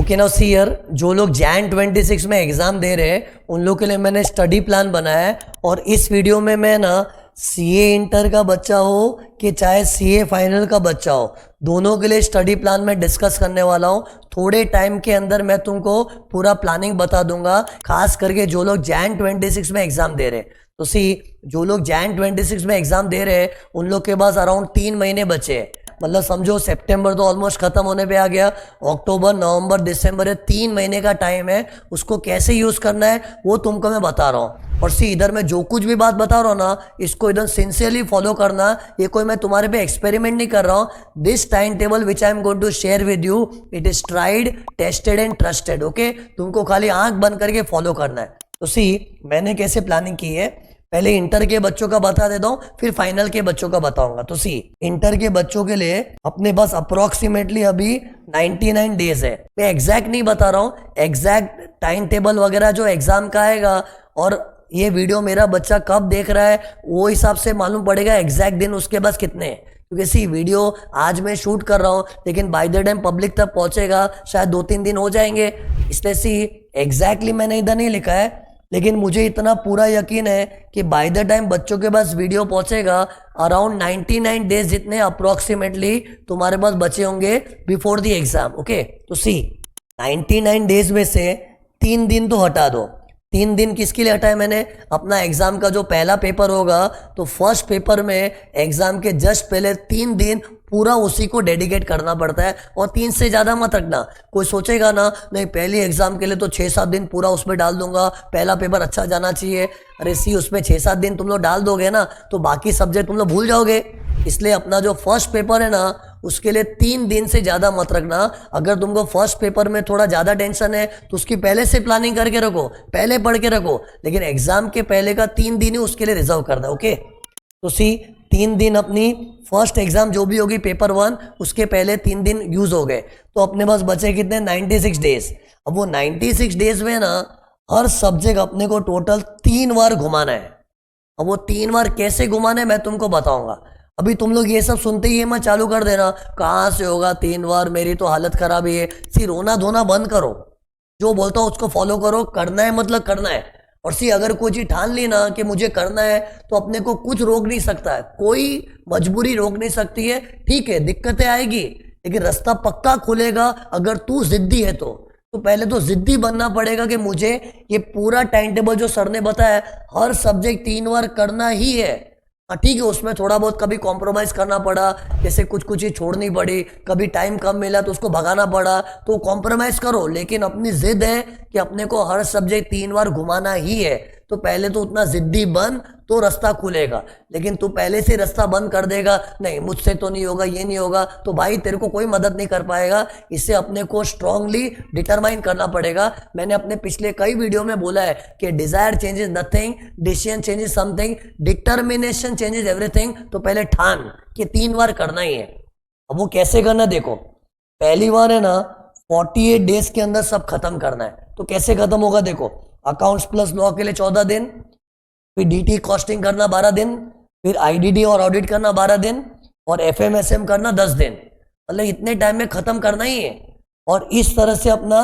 Okay now see here, जो लोग जैन 26 में एग्जाम दे रहे हैं उन लोग के लिए मैंने स्टडी प्लान बनाया है। और इस वीडियो में मैं ना सीए इंटर का बच्चा हो कि चाहे सीए फाइनल का बच्चा हो, दोनों के लिए स्टडी प्लान में डिस्कस करने वाला हूँ। थोड़े टाइम के अंदर मैं तुमको पूरा प्लानिंग बता दूंगा, खास करके जो लोग जैन 26 में एग्जाम दे रहे हैं। तो जो लोग जैन 26 में एग्जाम दे रहे हैं उन लोग के पास अराउंड 3 महीने बचे हैं। मतलब समझो सितंबर तो ऑलमोस्ट खत्म होने पे आ गया, अक्टूबर नवंबर दिसंबर है, 3 महीने का टाइम है। उसको कैसे यूज करना है वो तुमको मैं बता रहा हूँ। और इधर मैं जो कुछ भी बात बता रहा हूँ ना, इसको एकदम सिंसियरली फॉलो करना। ये कोई मैं तुम्हारे पे एक्सपेरिमेंट नहीं कर रहा हूँ। This time table which I am going to share with you, it is tried, tested and trusted. Okay, तुमको खाली आंख बंद करके फॉलो करना है। तो मैंने कैसे प्लानिंग की है, पहले इंटर के बच्चों का बता देता हूँ, फिर फाइनल के बच्चों का बताऊंगा। तो इंटर के बच्चों के लिए अपने पास अप्रोक्सीमेटली अभी 99 डेज है। मैं एग्जैक्ट नहीं बता रहा हूँ, एग्जैक्ट टाइम टेबल वगैरह जो एग्जाम का आएगा और ये वीडियो मेरा बच्चा कब देख रहा है वो हिसाब से मालूम पड़ेगा एग्जैक्ट दिन उसके पास कितने हैं। क्योंकि वीडियो आज मैं शूट कर रहा हूँ, लेकिन बाय द टाइम पब्लिक तक पहुंचेगा शायद 2-3 दिन हो जाएंगे। इसलिए एग्जैक्टली मैंने इधर नहीं लिखा है, लेकिन मुझे इतना पूरा यकीन है कि बाय द टाइम बच्चों के पास वीडियो पहुंचेगा अराउंड 99 डेज जितने अप्रोक्सीमेटली तुम्हारे पास बचे होंगे बिफोर द एग्जाम। ओके, तो 99 डेज में से 3 दिन तो हटा दो। 3 दिन किसके लिए हटाए मैंने, अपना एग्जाम का जो पहला पेपर होगा तो फर्स्ट पेपर में एग्जाम के जस्ट पहले 3 दिन पूरा उसी को डेडिकेट करना पड़ता है। और 3 से ज्यादा मत रखना। कोई सोचेगा ना नहीं पहले एग्जाम के लिए तो 6-7 दिन पूरा उसमें डाल दूंगा, पहला पेपर अच्छा जाना चाहिए। अरे उसमें 6-7 दिन तुम लोग डाल दोगे ना तो बाकी सब्जेक्ट तुम लोग भूल जाओगे। इसलिए अपना जो फर्स्ट पेपर है ना उसके लिए 3 दिन से ज्यादा मत रखना। अगर तुमको फर्स्ट पेपर में थोड़ा ज्यादा टेंशन है तो उसकी पहले से प्लानिंग करके रखो, पहले पढ़ के रखो, लेकिन एग्जाम के पहले का 3 दिन ही उसके लिए रिजर्व करना। ओके, तो 3 दिन अपनी फर्स्ट एग्जाम जो भी होगी पेपर 1 उसके पहले 3 दिन यूज हो गए। तो अपने पास बचे कितने, 96 डेज। अब वो 96 डेज में ना हर सब्जेक्ट अपने को टोटल 3 बार घुमाना है। अब वो 3 बार कैसे घुमाना है मैं तुमको बताऊंगा। अभी तुम लोग ये सब सुनते ही मैं चालू कर देना, कहाँ से होगा 3 बार, मेरी तो हालत खराब ही है। रोना धोना बंद करो, जो बोलता हूँ उसको फॉलो करो। करना है मतलब करना है। और अगर कोई चीज ठान ली ना कि मुझे करना है तो अपने को कुछ रोक नहीं सकता है, कोई मजबूरी रोक नहीं सकती है। ठीक है दिक्कतें आएगी लेकिन रास्ता पक्का खुलेगा अगर तू जिद्दी है तो पहले तो जिद्दी बनना पड़ेगा कि मुझे ये पूरा टाइम टेबल जो सर ने बताया हर सब्जेक्ट 3 बार करना ही है। हाँ ठीक है, उसमें थोड़ा बहुत कभी कॉम्प्रोमाइज करना पड़ा, जैसे कुछ चीज छोड़नी पड़ी, कभी टाइम कम मिला तो उसको भगाना पड़ा, तो कॉम्प्रोमाइज करो। लेकिन अपनी जिद है कि अपने को हर सब्जेक्ट 3 बार घुमाना ही है। तो पहले तो उतना जिद्दी बन तो रास्ता खुलेगा। लेकिन तू पहले से रास्ता बंद कर देगा, नहीं मुझसे तो नहीं होगा, ये नहीं होगा, तो भाई तेरे को कोई मदद नहीं कर पाएगा। इससे अपने को स्ट्रांगली डिटरमाइन करना पड़ेगा। मैंने अपने पिछले कई वीडियो में बोला है कि desire changes nothing, decision changes something, determination changes everything. तो पहले ठान कि 3 बार करना ही है। अब वो कैसे करना देखो, पहली बार है ना 48 डेज के अंदर सब खत्म करना है। तो कैसे खत्म होगा देखो, अकाउंट्स प्लस लॉ के लिए 14 दिन, फिर डीटी कॉस्टिंग करना 12 दिन, फिर आईडीडी और ऑडिट करना 12 दिन, और एफएमएसएम करना 10 दिन। मतलब इतने टाइम में खत्म करना ही है। और इस तरह से अपना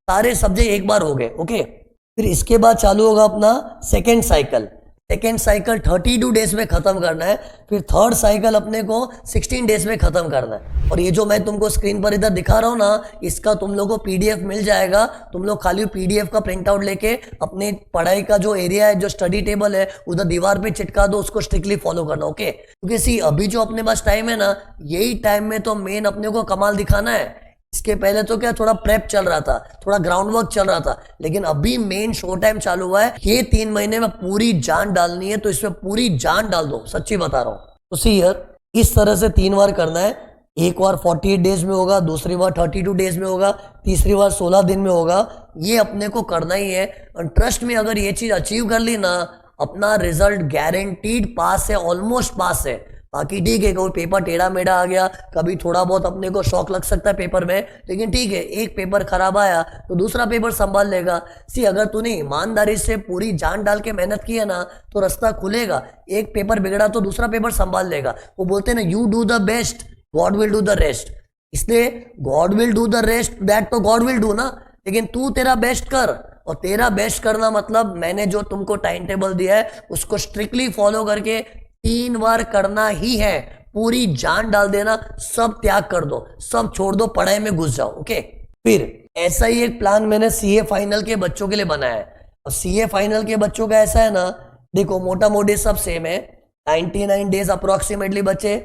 सारे सब्जेक्ट एक बार हो गए। ओके, फिर इसके बाद चालू होगा अपना second cycle. Second cycle 32 days में खत्म करना है। फिर थर्ड साइकिल अपने को 16 डेज में खत्म करना है। और ये जो मैं तुमको स्क्रीन पर इधर दिखा रहा हूँ ना, इसका तुम लोगों को पीडीएफ मिल जाएगा। तुम लोग खाली पीडीएफ का प्रिंट आउट लेके अपनी पढ़ाई का जो एरिया है, जो स्टडी टेबल है, उधर दीवार पे चिटका दो, उसको स्ट्रिक्टली फॉलो करना। ओके, क्योंकि अभी जो अपने पास टाइम है ना, यही टाइम में तो मेन अपने को कमाल दिखाना है। इसके पहले तो क्या थोड़ा प्रेप चल रहा था, थोड़ा ग्राउंड वर्क चल रहा था, लेकिन अभी मेन शो टाइम चालू हुआ है। ये 3 महीने में पूरी जान डालनी है, तो इसमें पूरी जान डाल दो, सच्ची बता रहा हूं। तो यार इस तरह से 3 बार करना है। एक बार 48 डेज में होगा, दूसरी बार 32 डेज में होगा, तीसरी बार 16 दिन में होगा। ये अपने को करना ही है। और ट्रस्ट में अगर ये चीज अचीव कर ली ना, अपना रिजल्ट गारंटीड पास है, ऑलमोस्ट पास है। बाकी ठीक है, कोई पेपर टेढ़ा मेढ़ा आ गया, कभी थोड़ा बहुत अपने को शौक लग सकता है पेपर में, लेकिन ठीक है, एक पेपर खराब आया तो दूसरा पेपर संभाल लेगा। अगर तूने ईमानदारी से पूरी जान डाल के मेहनत की है ना तो रास्ता खुलेगा। एक पेपर बिगड़ा तो दूसरा पेपर संभाल लेगा। वो बोलते हैं ना, you do the best, God will do the rest. इसलिए God will do the rest, that तो गॉड विल डू ना, लेकिन तू तेरा बेस्ट कर। और तेरा बेस्ट करना मतलब मैंने जो तुमको टाइम टेबल दिया है उसको स्ट्रिक्टली फॉलो करके 3 बार करना ही है। पूरी जान डाल देना, सब त्याग कर दो, सब छोड़ दो, पढ़ाई में घुस जाओ। ओके, फिर ऐसा ही एक प्लान मैंने सीए फाइनल के बच्चों के लिए बनाया है। और सीए फाइनल के बच्चों का ऐसा है ना, देखो मोटा मोटी सब सेम है, 99 डेज अप्रोक्सीमेटली बचे।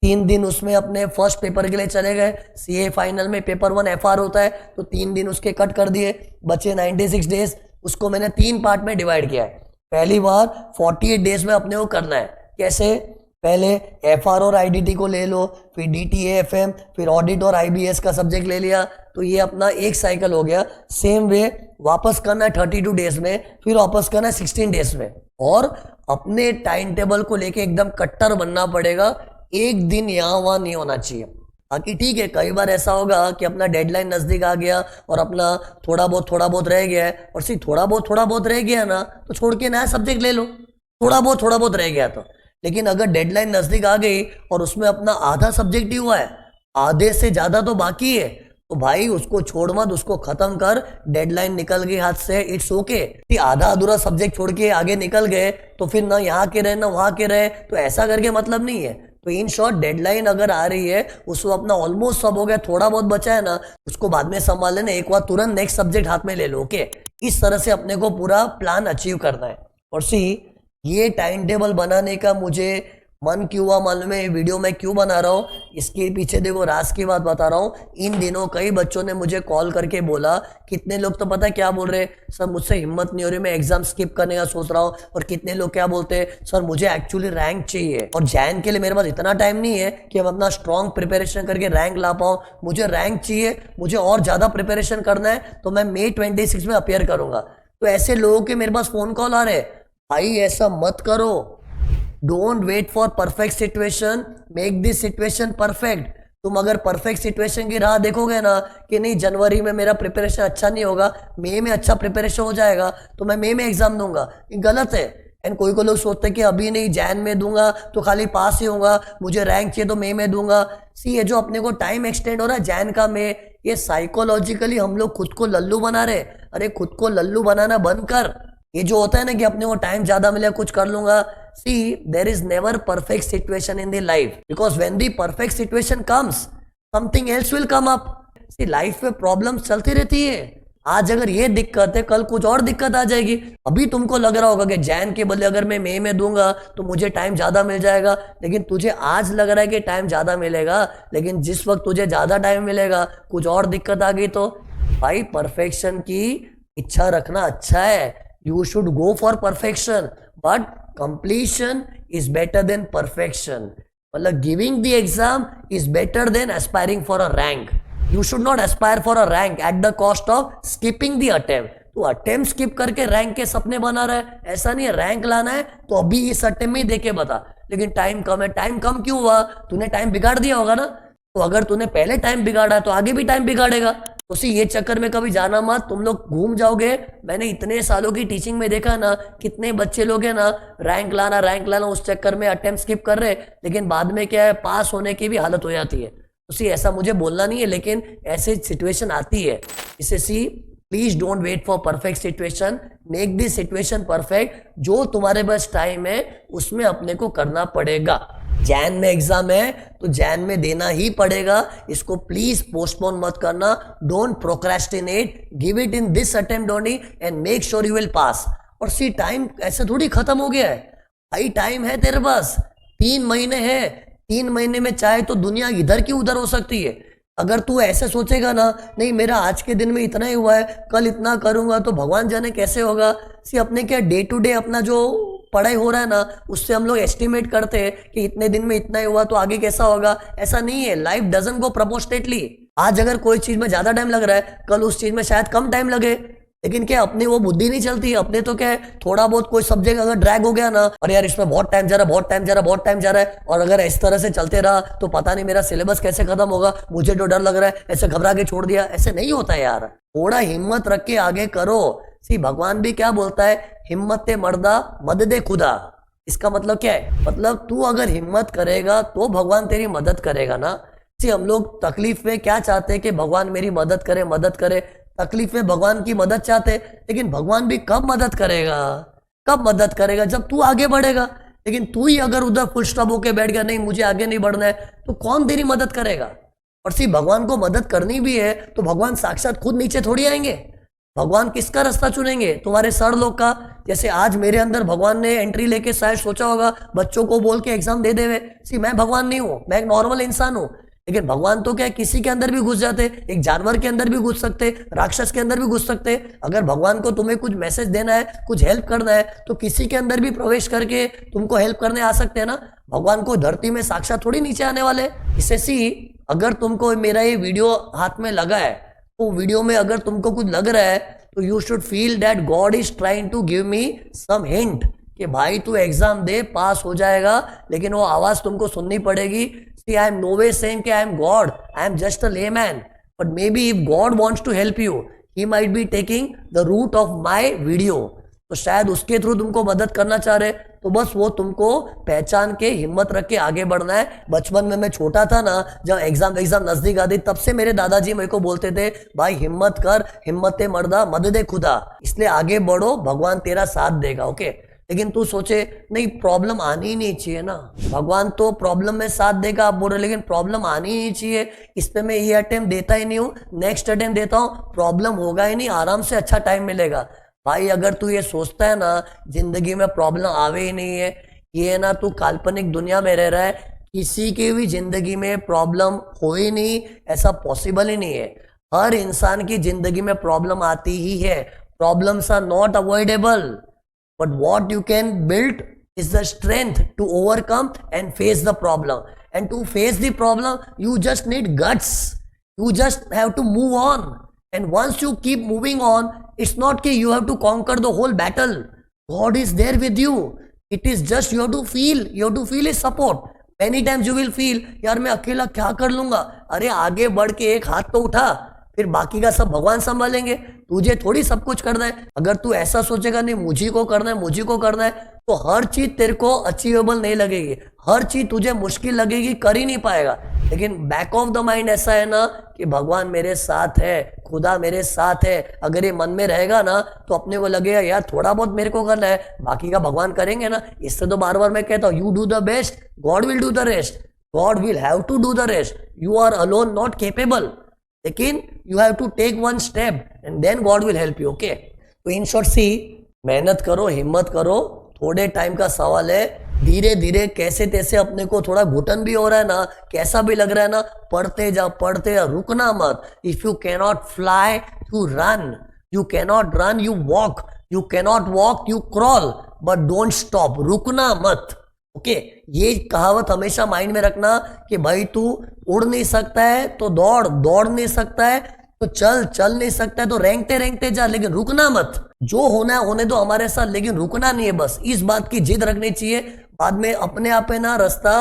3 दिन उसमें अपने फर्स्ट पेपर के लिए चले गए। सीए फाइनल में पेपर 1 एफआर होता है, तो 3 दिन उसके कट कर दिए, बचे 96 डेज। उसको मैंने 3 पार्ट में डिवाइड किया है। पहली बार 48 डेज में अपने को करना है। कैसे? पहले एफआर और आईडीटी को ले लो, फिर डीटीए एफएम, फिर ऑडिट और आईबीएस का सब्जेक्ट ले लिया, तो ये अपना एक साइकिल हो गया। सेम वे वापस करना है 32 डेज में, फिर वापस करना है 16 डेज में। और अपने टाइम टेबल को लेके एकदम कट्टर बनना पड़ेगा, एक दिन यहाँ वहां नहीं होना चाहिए। बाकी ठीक है, कई बार ऐसा होगा कि अपना डेडलाइन नजदीक आ गया और अपना थोड़ा बहुत रह गया है, और सिर्फ थोड़ा बहुत रह गया ना, तो छोड़ के नया सब्जेक्ट ले लो। थोड़ा बहुत रह गया तो, लेकिन अगर डेडलाइन नजदीक आ गई और उसमें अपना आधा सब्जेक्ट ही हुआ है, आधे से ज्यादा तो बाकी है, तो भाई उसको छोड़ मत, उसको खत्म कर। डेडलाइन निकल गई हाथ से, इट्स ओके। आधा अधूरा सब्जेक्ट छोड़ के आगे निकल गए तो फिर ना यहाँ के रहे ना वहां के रहे, तो ऐसा करके मतलब नहीं है। तो इन शॉर्ट, डेडलाइन अगर आ रही है, उसको अपना ऑलमोस्ट सब हो गया, थोड़ा बहुत बचा है ना, उसको बाद में संभाल लेना, एक बार तुरंत नेक्स्ट सब्जेक्ट हाथ में ले लो। ओके, इस तरह से अपने को पूरा प्लान अचीव करना है। और ये टाइम टेबल बनाने का मुझे मन क्यों हुआ मालूम है? ये वीडियो मैं क्यों बना रहा हूँ, इसके पीछे देखो राज की बात बता रहा हूँ। इन दिनों कई बच्चों ने मुझे कॉल करके बोला, कितने लोग तो पता है क्या बोल रहे, सर मुझसे हिम्मत नहीं हो रही, मैं एग्जाम स्किप करने का सोच रहा हूँ। और कितने लोग क्या बोलते हैं, सर मुझे एक्चुअली रैंक चाहिए और जैन के लिए मेरे पास इतना टाइम नहीं है कि हम अपना स्ट्रॉन्ग प्रिपरेशन करके रैंक ला पाऊँ। मुझे रैंक चाहिए, मुझे और ज्यादा प्रिपरेशन करना है, तो मैं May 26 में अपियर करूंगा। तो ऐसे लोगों के मेरे पास फोन कॉल आ रहे, भाई ऐसा मत करो, don't wait for perfect situation, make this situation perfect. तुम अगर परफेक्ट सिचुएशन की राह देखोगे ना कि नहीं जनवरी में मेरा प्रिपरेशन अच्छा नहीं होगा, मई में अच्छा प्रिपरेशन हो जाएगा, तो मैं मई में एग्जाम दूंगा, ये गलत है। एंड कोई लोग सोचते हैं कि अभी नहीं, जैन में दूंगा तो खाली पास ही होगा, मुझे रैंक चाहिए तो मई में दूंगा। सी, ये जो अपने को टाइम एक्सटेंड हो रहा है जैन का मई, ये साइकोलॉजिकली हम लोग खुद को लल्लू बना रहे। अरे खुद को लल्लू बनाना बंद कर। ये जो होता है ना कि अपने को टाइम ज्यादा मिलेगा कुछ कर लूंगा, see there is never perfect situation in the life, because when the perfect situation comes something else will come up. See life में प्रॉब्लम्स चलती रहती है, आज अगर ये दिक्कत है कल कुछ और दिक्कत आ जाएगी। अभी तुमको लग रहा होगा कि जैन के बदले अगर मैं मई में दूंगा तो मुझे टाइम ज्यादा मिल जाएगा, लेकिन तुझे आज लग रहा है कि टाइम ज्यादा मिलेगा, लेकिन जिस वक्त तुझे ज्यादा टाइम मिलेगा कुछ और दिक्कत आ गई तो भाई परफेक्शन की इच्छा रखना अच्छा है। You should go for perfection, but completion is better than perfection. मतलब giving the exam is better than aspiring for a rank. You should not aspire for a rank at the cost of skipping the attempt. तो attempt skip करके rank के सपने बना रहा है, ऐसा नहीं है। रैंक लाना है तो अभी इस अटेम्प्ट में ही देके बता, लेकिन टाइम कम है। टाइम कम क्यों हुआ? तूने टाइम बिगाड़ दिया होगा ना, तो अगर तूने पहले टाइम बिगाड़ा तो आगे भी टाइम बिगाड़ेगा। उसी ये चक्कर में कभी जाना मत, तुम लोग घूम जाओगे। मैंने इतने सालों की टीचिंग में देखा ना, कितने बच्चे लोग हैं ना, रैंक लाना उस चक्कर में अटेम्प्ट स्किप कर रहे, लेकिन बाद में क्या है, पास होने की भी हालत हो जाती है। उसी ऐसा मुझे बोलना नहीं है, लेकिन ऐसे सिचुएशन आती है। इसे see, please don't wait for perfect situation, make this situation perfect. जो तुम्हारे पास टाइम है उसमें अपने को करना पड़ेगा। जैन में एग्जाम है तो जैन में देना ही पड़ेगा, इसको प्लीज पोस्टपोन मत करना। Don't procrastinate, give it in this attempt only and make sure you will pass. और सी, टाइम ऐसे थोड़ी खत्म हो गया है भाई, टाइम है तेरे पास, 3 महीने है। 3 महीने में चाहे तो दुनिया इधर की उधर हो सकती है। अगर तू ऐसे सोचेगा ना, नहीं मेरा आज के दिन में इतना ही हुआ है, कल इतना करूंगा तो भगवान जाने कैसे होगा। सी, अपने क्या डे टू डे अपना जो पढ़ाई हो रहा है ना, उससे हम लोग एस्टिमेट करते हैं कि इतने दिन में इतना ही हुआ तो आगे कैसा होगा। ऐसा नहीं है, लाइफ डजंट गो प्रोपोर्शनेटली। आज अगर कोई चीज में ज्यादा टाइम लग रहा है, कल उस चीज में शायद कम टाइम लगे, लेकिन क्या अपने वो बुद्धि नहीं चलती है। अपने तो क्या है, थोड़ा बहुत कोई सब्जेक्ट अगर ड्रैग हो गया ना, अरे यार इसमें बहुत टाइम जा रहा है, और अगर इस तरह से चलते रहा तो पता नहीं मेरा सिलेबस कैसे खत्म होगा, मुझे तो डर लग रहा है, ऐसे घबरा के छोड़ दिया। ऐसे नहीं होता है यार, थोड़ा हिम्मत रख के आगे करो। सी, भगवान भी क्या बोलता है, हिम्मत मर्दा मदद खुदा। इसका मतलब क्या है, मतलब तू अगर हिम्मत करेगा तो भगवान तेरी मदद करेगा ना। सी हम लोग तकलीफ में क्या चाहते हैं कि भगवान मेरी मदद करे, मदद करे। तकलीफ में भगवान की मदद चाहते हैं, लेकिन भगवान भी कब मदद करेगा, कब मदद करेगा, जब तू आगे बढ़ेगा। लेकिन तू ही अगर उधर फुल स्टॉप होके बैठ गया, नहीं मुझे आगे नहीं बढ़ना है, तो कौन तेरी मदद करेगा। और सिर्फ भगवान को मदद करनी भी है तो भगवान साक्षात खुद नीचे थोड़ी आएंगे। भगवान किसका रास्ता चुनेंगे, तुम्हारे सर लोग का। जैसे आज मेरे अंदर भगवान ने एंट्री लेके शायद सोचा होगा बच्चों को बोल के एग्जाम दे देवे। सी मैं भगवान नहीं हूं, मैं एक नॉर्मल इंसान हूं। लेकिन भगवान तो क्या है, किसी के अंदर भी घुस जाते, एक जानवर के अंदर भी घुस सकते, राक्षस के अंदर भी घुस सकते। अगर भगवान को तुम्हें कुछ मैसेज देना है, कुछ हेल्प करना है, तो किसी के अंदर भी प्रवेश करके तुमको हेल्प करने आ सकते हैं ना। भगवान को धरती में साक्षात थोड़ी नीचे आने वाले। इससे सी अगर तुमको मेरा ये वीडियो हाथ में लगा है, तो वीडियो में अगर तुमको कुछ लग रहा है, तो you should feel that God is trying to give me some hint कि भाई तू एग्जाम दे, पास हो जाएगा। लेकिन वो आवाज तुमको सुननी पड़ेगी। See, I am no way saying कि I am God. I am just a layman. But maybe if God wants to help you, He might be taking the route of my video. तो शायद उसके through तुमको मदद करना चाह रहे, तो बस वो तुमको पहचान के हिम्मत रख के आगे बढ़ना है। बचपन में मैं छोटा था ना, जब एग्जाम नजदीक आती, तब से मेरे दादाजी मेरे को बोलते थे भाई हिम्मत कर, हिम्मत मर्दा मदद खुदा। इसलिए आगे बढ़ो, भगवान तेरा साथ देगा। ओके, लेकिन तू सोचे नहीं प्रॉब्लम आनी ही नहीं चाहिए ना। भगवान तो प्रॉब्लम में साथ देगा आप बोल रहे, लेकिन प्रॉब्लम आनी ही नहीं चाहिए। इस पे मैं ये अटेम्प्ट देता ही नहीं हूँ, नेक्स्ट अटेम्प्ट देता हूँ, प्रॉब्लम होगा ही नहीं, आराम से अच्छा टाइम मिलेगा। भाई अगर तू ये सोचता है ना जिंदगी में प्रॉब्लम आवे ही नहीं है, ये ना तू काल्पनिक दुनिया में रह रहा है। किसी की भी जिंदगी में प्रॉब्लम हो ही नहीं, ऐसा पॉसिबल ही नहीं है। हर इंसान की जिंदगी में प्रॉब्लम आती ही है। Problems are not avoidable, but what you can build is the strength to overcome and face the problem. And to face the problem you just need guts, you just have to move on. And once you keep moving on, it's not that you have to conquer the whole battle. God is there with you. It is just you have to feel his support. Many times you will feel यार मैं अकेला क्या कर लूंगा। अरे आगे बढ़ के एक हाथ तो उठा, फिर बाकी का सब भगवान संभालेंगे। तुझे थोड़ी सब कुछ करना है। अगर तू ऐसा सोचेगा नहीं मुझी को करना है, मुझी को करना है, तो हर चीज तेरे को अचीवेबल नहीं लगेगी, हर चीज तुझे मुश्किल लगेगी, कर ही नहीं पाएगा। लेकिन बैक ऑफ द माइंड ऐसा है ना कि भगवान मेरे साथ है, खुदा मेरे साथ है। अगर ये मन में रहेगा ना तो अपने को लगेगा यार थोड़ा बहुत मेरे को करना है, बाकी का भगवान करेंगे ना। इससे तो बार बार मैं कहता हूँ you do the best, God will do the rest. God will have to do the rest. You are alone not capable, लेकिन you have to take one step and then God will help you. Okay, तो in short सी मेहनत करो, हिम्मत करो, थोड़े time का सवाल है। धीरे धीरे कैसे तैसे अपने को थोड़ा घुटन भी हो रहा है ना, कैसा भी लग रहा है ना, पढ़ते जा, रुकना मत। If you cannot fly you run, you cannot run you walk, you cannot walk you crawl, but don't stop, रुकना मत। ओके, ये कहावत हमेशा माइंड में रखना कि भाई तू उड़ नहीं सकता है तो दौड़, दौड़ नहीं सकता है तो चल, चल नहीं सकता है तो रेंगते रेंगते जा, लेकिन रुकना मत। जो होना है होने दो हमारे साथ, लेकिन रुकना नहीं है। बस इस बात की जिद रखनी चाहिए। बाद में अपने आप है ना रास्ता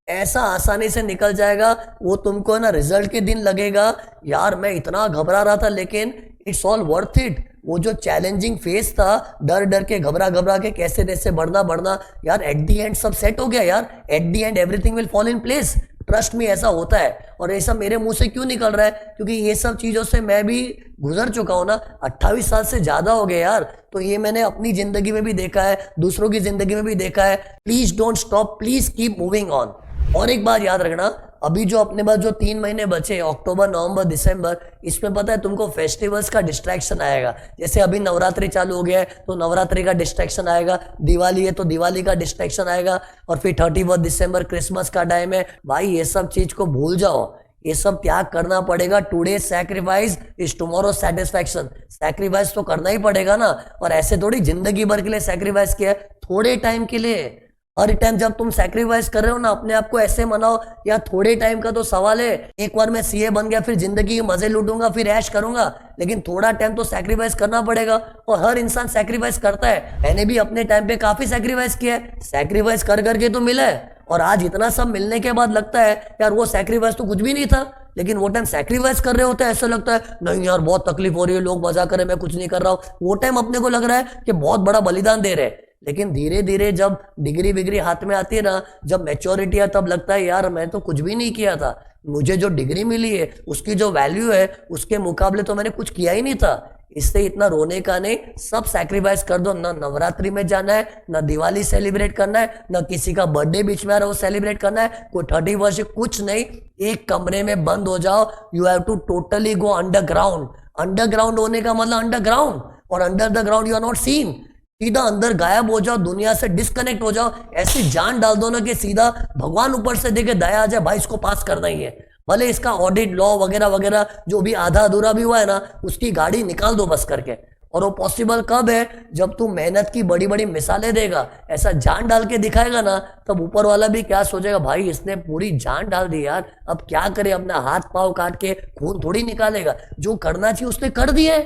ऐसा आसानी से निकल जाएगा। वो तुमको ना रिजल्ट के दिन लगेगा यार मैं इतना घबरा रहा था, लेकिन इट्स ऑल वर्थ इट। वो जो चैलेंजिंग फेज था, डर डर के घबरा के कैसे तैसे बढ़ना यार, एट दी एंड सब सेट हो गया यार। At the and everything will fall in place. Trust में ऐसा होता है। और ऐसा मेरे मुंह से क्यों निकल रहा है, क्योंकि ये सब चीजों से मैं भी गुजर चुका हूं ना। 28 साल से ज्यादा हो गए यार, तो ये मैंने अपनी जिंदगी में भी देखा है, दूसरों की जिंदगी में भी देखा है। Please don't stop, please keep moving on. और एक बात याद रखना, अभी जो अपने पास जो 3 महीने बचे, अक्टूबर, नवंबर, दिसंबर, इसमें पता है तुमको फेस्टिवल्स का डिस्ट्रैक्शन आएगा। जैसे अभी नवरात्रि चालू हो गया है तो नवरात्रि का डिस्ट्रैक्शन आएगा, दिवाली है तो दिवाली का डिस्ट्रैक्शन आएगा, और फिर 31 दिसंबर क्रिसमस का टाइम है। भाई ये सब चीज को भूल जाओ, ये सब त्याग करना पड़ेगा। Today sacrifice is tomorrow satisfaction. Sacrifice तो करना ही पड़ेगा ना। और ऐसे थोड़ी जिंदगी भर के लिए सैक्रिफाइस किया है, थोड़े टाइम के लिए। हर टाइम जब तुम सैक्रिफाइस कर रहे हो ना, अपने आप को ऐसे मनाओ या थोड़े टाइम का तो सवाल है। एक बार मैं सीए बन गया, फिर जिंदगी के मजे लूटूंगा, फिर ऐश करूंगा, लेकिन थोड़ा टाइम तो सैक्रिफाइस करना पड़ेगा। और हर इंसान सैक्रिफाइस करता है। मैंने भी अपने टाइम पे काफी सैक्रिफाइस किया है। सैक्रिफाइस कर करके तो मिला है, और आज इतना सब मिलने के बाद लगता है यार वो सैक्रिफाइस तो कुछ भी नहीं था। लेकिन वो टाइम सैक्रिफाइस कर रहे होते हैं, ऐसा लगता है नहीं यार बहुत तकलीफ हो रही है, लोग मजा कर रहे, मैं कुछ नहीं कर रहा हूँ। वो टाइम अपने को लग रहा है कि बहुत बड़ा बलिदान दे रहे हैं। लेकिन धीरे धीरे जब डिग्री विग्री हाथ में आती है ना, जब मैच्योरिटी है, तब लगता है यार मैं तो कुछ भी नहीं किया था, मुझे जो डिग्री मिली है उसकी जो वैल्यू है उसके मुकाबले तो मैंने कुछ किया ही नहीं था। इससे इतना रोने का नहीं, सब सैक्रिफाइस कर दो। ना नवरात्रि में जाना है, ना दिवाली सेलिब्रेट करना है, ना किसी का बर्थडे बीच में आ रहा है वो सेलिब्रेट करना है, कोई 30 वर्ष कुछ नहीं। एक कमरे में बंद हो जाओ। You have to totally go underground. Underground होने का मतलब अंडरग्राउंड, और under the ground you are not seen. सीधा अंदर गायब हो जाओ, दुनिया से डिस्कनेक्ट हो जाओ। ऐसी जान डाल दो ना कि सीधा भगवान ऊपर से देखे दया आ जाए, भाई इसको पास करना ही है। भले इसका ऑडिट लॉ वगैरह वगैरह जो भी आधा अधूरा भी हुआ है ना, उसकी गाड़ी निकाल दो बस करके। और वो पॉसिबल कब है? जब तू मेहनत की बड़ी बड़ी मिसालें देगा, ऐसा जान डाल के दिखाएगा ना, तब ऊपर वाला भी क्या सोचेगा, भाई इसने पूरी जान डाल दी यार, अब क्या करे, अपना हाथ पांव काट के खून थोड़ी निकालेगा, जो करना चाहिए उसने कर दिया है,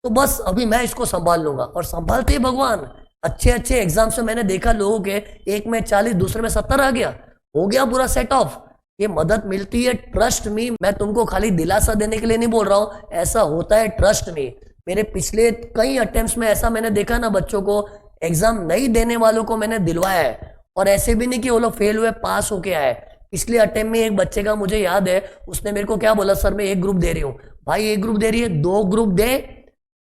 तो बस अभी मैं इसको संभाल लूंगा। और संभालते ही भगवान। अच्छे अच्छे एग्जाम से मैंने देखा लोगों के एक में 40, दूसरे में 70 आ गया, हो गया पूरा सेट ऑफ। ये मदद मिलती है, ट्रस्ट मी। मैं तुमको खाली दिलासा देने के लिए नहीं बोल रहा हूं, ऐसा होता है, ट्रस्ट मी। मेरे पिछले कई अटेम्प्ट्स में ऐसा मैंने देखा ना, बच्चों को, एग्जाम नहीं देने वालों को मैंने दिलवाया है। और ऐसे भी नहीं कि वो लोग फेल हुए, पास होके आए। पिछले अटेम्प्ट में एक बच्चे का मुझे याद है, उसने मेरे को क्या बोला, सर मैं एक ग्रुप दे रही हूँ। भाई एक ग्रुप दे रही है, 2 ग्रुप दे।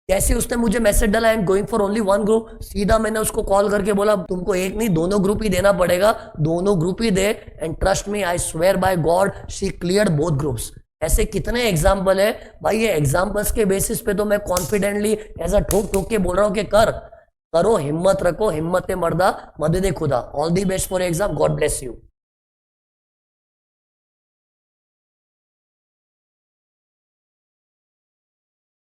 जैसे उसने मुझे मैसेज डाला, आई am going for only 1 group, सीधा मैंने उसको कॉल करके बोला तुमको एक नहीं 2 ग्रुप ही देना पड़ेगा, 2 group he they. And trust me, I swear by God she cleared both groups. ऐसे कितने एग्जाम्पल है भाई। ये एग्जाम्पल्स के बेसिस पे तो मैं कॉन्फिडेंटली ऐसा ठोक ठोक के बोल रहा हूँ कि करो, हिम्मत रखो, हिम्मत मर्दा मदद खुदा। All the best for exam, God bless you.